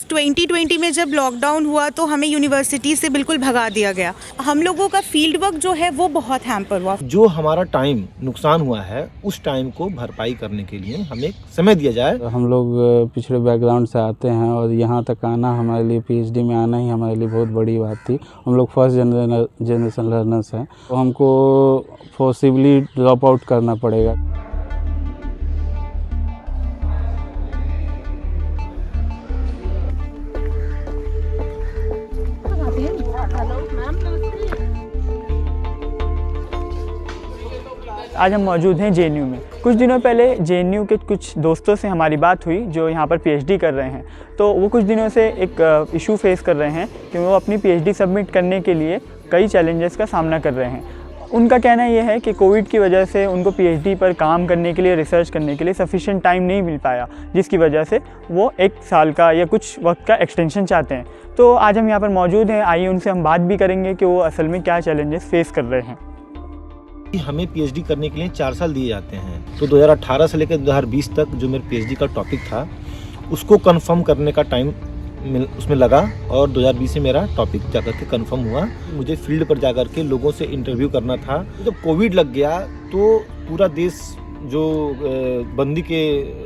2020 में जब लॉकडाउन हुआ तो हमें यूनिवर्सिटी से बिल्कुल भगा दिया गया। हम लोगों का फील्ड वर्क जो है वो बहुत हैम्पर हुआ। जो हमारा टाइम नुकसान हुआ है उस टाइम को भरपाई करने के लिए हमें समय दिया जाए। हम लोग पिछड़े बैकग्राउंड से आते हैं और यहाँ तक आना हमारे लिए पीएचडी में आना ही हमारे लिए बहुत बड़ी बात थी। हम लोग फर्स्ट जनरेशन लर्नर्स हैं तो हमको फोर्सिबली ड्रॉप आउट करना पड़ेगा। आज हम मौजूद हैं जेएनयू में। कुछ दिनों पहले जेएनयू के कुछ दोस्तों से हमारी बात हुई जो यहाँ पर पीएचडी कर रहे हैं। तो वो कुछ दिनों से एक इशू फेस कर रहे हैं कि वो अपनी पीएचडी सबमिट करने के लिए कई चैलेंजेस का सामना कर रहे हैं। उनका कहना ये है कि कोविड की वजह से उनको पीएचडी पर काम करने के लिए, रिसर्च करने के लिए सफिशिएंट टाइम नहीं मिल पाया, जिसकी वजह से वो 1 साल का या कुछ वक्त का एक्सटेंशन चाहते हैं। तो आज हम यहाँ पर मौजूद हैं, आइए उनसे हम बात भी करेंगे कि वो असल में क्या चैलेंजेस फेस कर रहे हैं। हमें पीएचडी करने के लिए 4 साल दिए जाते हैं। तो 2018 से लेकर 2020 तक जो मेरे पीएचडी का टॉपिक था उसको कंफर्म करने का टाइम उसमें लगा और 2020 में मेरा टॉपिक जाकर के कंफर्म हुआ। मुझे फील्ड पर जाकर के लोगों से इंटरव्यू करना था। जब कोविड लग गया तो पूरा देश जो बंदी के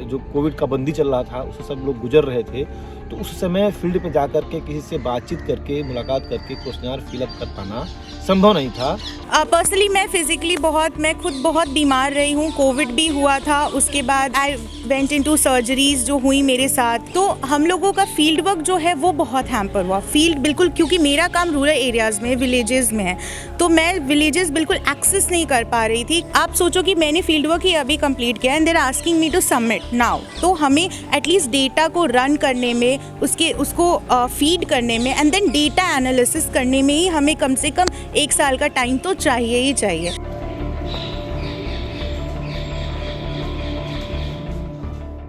जो कोविड का बंदी चल रहा था उससे सब लोग गुजर रहे थे। तो उस समय फील्ड पे जाकर के किसी से बातचीत करके, मुलाकात करके क्वेश्चनर फिलअप कर पाना संभव नहीं था। पर्सनली मैं खुद बहुत बीमार रही हूँ। कोविड भी हुआ था, उसके बाद आई वेंट इनटू सर्जरीज जो हुई मेरे साथ। तो हम लोगों का फील्ड वर्क जो है वो बहुत हैम्पर हुआ। फील्ड बिल्कुल, क्योंकि मेरा काम रूरल एरियाज़ में, विलेजेस में है, तो मैं विलेजेस बिल्कुल एक्सेस नहीं कर पा रही थी। आप सोचो कि मैंने फील्ड वर्क ही अभी कंप्लीट किया and they are asking me to submit now. तो हमें एटलीस्ट डेटा को रन करने में, उसको फीड करने में एंड देन डेटा एनालिसिस करने में ही हमें कम से कम 1 साल का टाइम तो चाहिए ही चाहिए।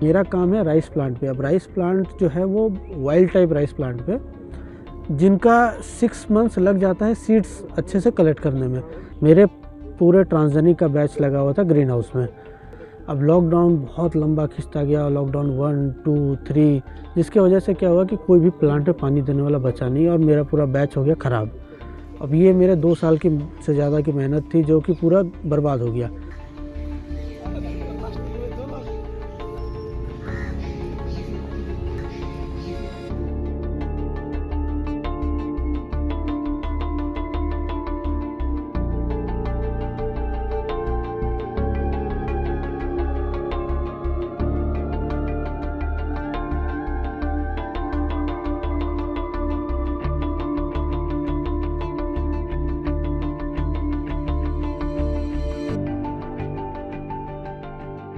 मेरा काम है राइस प्लांट पे। अब राइस प्लांट जो है वो वाइल्ड टाइप राइस प्लांट पे, जिनका 6 मंथ्स लग जाता है सीड्स अच्छे से कलेक्ट करने में। मेरे पूरे ट्रांसजेनिक का बैच लगा हुआ था ग्रीन हाउस में। अब लॉकडाउन बहुत लंबा खिंचता गया, लॉकडाउन 1, 2, 3, जिसकी वजह से क्या हुआ कि कोई भी प्लांट पे पानी देने वाला बचा नहीं और मेरा पूरा बैच हो गया ख़राब। अब ये मेरे 2 साल की से ज़्यादा की मेहनत थी जो कि पूरा बर्बाद हो गया।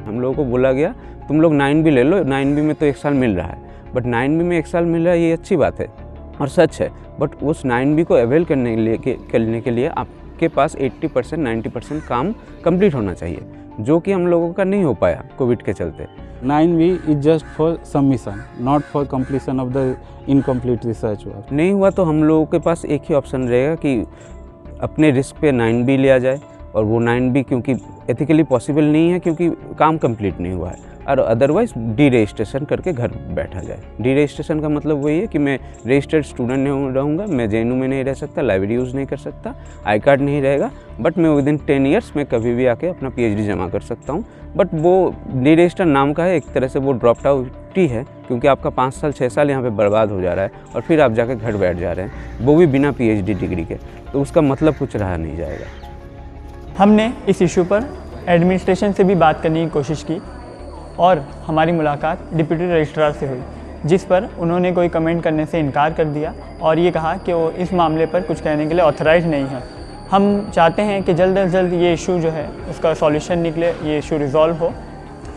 हम लोगों को बोला गया तुम लोग 9B ले लो, 9B में तो 1 साल मिल रहा है। बट 9B में 1 साल मिल रहा है ये अच्छी बात है और सच है, बट उस 9B को अवेल करने के लिए आपके पास 80% 90% काम कंप्लीट होना चाहिए, जो कि हम लोगों का नहीं हो पाया कोविड के चलते। 9B is just for submission, not for completion of the incomplete research work. नहीं हुआ तो हम लोगों के पास एक ही ऑप्शन रहेगा कि अपने रिस्क पे 9B लिया जाए, और वो 9B क्योंकि एथिकली पॉसिबल नहीं है क्योंकि काम कंप्लीट नहीं हुआ है, और अदरवाइज़ डी रजिस्ट्रेशन करके घर बैठा जाए। डी रजिस्ट्रेशन का मतलब वही है कि मैं रजिस्टर्ड स्टूडेंट नहीं रहूँगा, मैं जेएनयू में नहीं रह सकता, लाइब्रेरी यूज़ नहीं कर सकता, आई कार्ड नहीं रहेगा, बट मैं विदिन 10 ईयर्स में कभी भी आके अपना पीएचडी जमा कर सकता हूँ। बट वो डी रजिस्टर नाम का है, एक तरह से वो ड्रॉप आउट ही है, क्योंकि आपका 5 साल 6 साल यहाँ पे बर्बाद हो जा रहा है और फिर आप जाके घर बैठ जा रहे हैं, वो भी बिना पीएचडी डिग्री के, तो उसका मतलब कुछ रहा नहीं जाएगा। हमने इस इशू पर एडमिनिस्ट्रेशन से भी बात करने की कोशिश की और हमारी मुलाकात डिप्टी रजिस्ट्रार से हुई, जिस पर उन्होंने कोई कमेंट करने से इनकार कर दिया और ये कहा कि वो इस मामले पर कुछ कहने के लिए ऑथराइज नहीं है। हम चाहते हैं कि जल्द से जल्द ये इशू जो है उसका सॉल्यूशन निकले, ये इशू रिज़ॉल्व हो।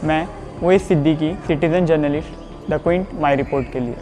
मैं Waheed Siddiqui, citizen journalist, the Quint, my report के लिए।